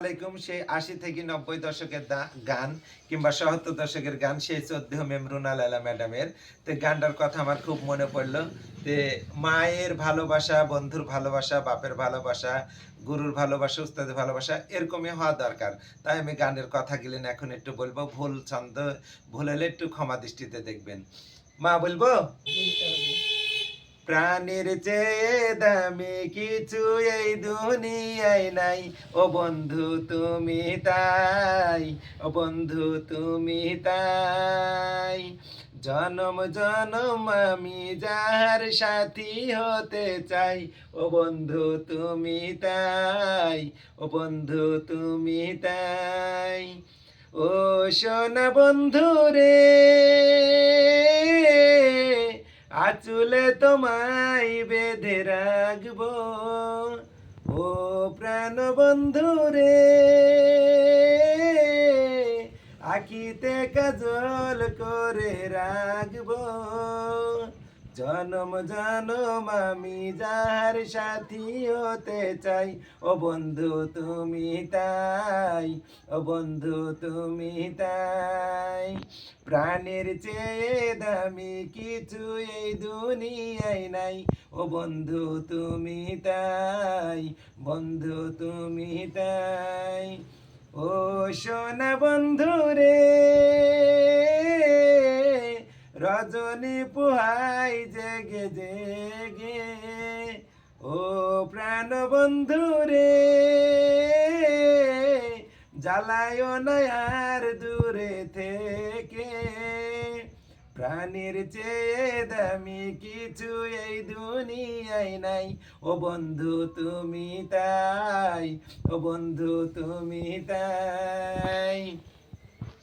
আলাইকুম। সেই ৮০ থেকে ৯০ দশকের গান কিংবা ৭০ দশকের গান, সেই শ্রদ্ধেয় মেম রুনা লায়লা ম্যাডামের তো গানটার কথা আমার খুব মনে পড়লো। তে মায়ের ভালোবাসা, বন্ধুর ভালোবাসা, বাপের ভালোবাসা, গুরুর ভালোবাসা, উস্তাদের ভালোবাসা এরকমই হওয়া দরকার। তাই আমি গানের কথা গেলেন এখন একটু বলবো, ভুল ছন্দ ভুল হলে একটু ক্ষমা দৃষ্টিতে দেখবেন। মা বলবো, প্রাণের চেয়ে দামি কিছু এই দুনিয়ায় নাই, ও বন্ধু তুমি তাই, ও বন্ধু তুমি তাই। জনম জনম আমি যাহার সাথী হতে চাই, ও বন্ধু তুমি তাই, ও বন্ধু তুমি তাই। ও সোনা বন্ধু রে, আচুলে তোমায় বেঁধে রাখবো, ও প্রাণ বন্ধু রে, আখিতে কাজল করে রাখবো। জনম জনম আমি যাহার সাথী হতে চাই, ও বন্ধু তুমি তাই, ও বন্ধু তুমি তাই। প্রাণের চেয়ে দামি কিছু এই দুনিয়ায় নাই, ও বন্ধু তুমি তাই, বন্ধু তুমি তাই। ও সোনা বন্ধু রে, রজনী পুহাই জেগে জেগে, ও প্রাণ বন্ধু রে, জ্বালায় না আর দূরে থেকে। প্রাণের চেয়ে দামি কিছু এই দুনিয়ায় নাই, ও বন্ধু তুমি তাই, ও বন্ধু তুমি তাই।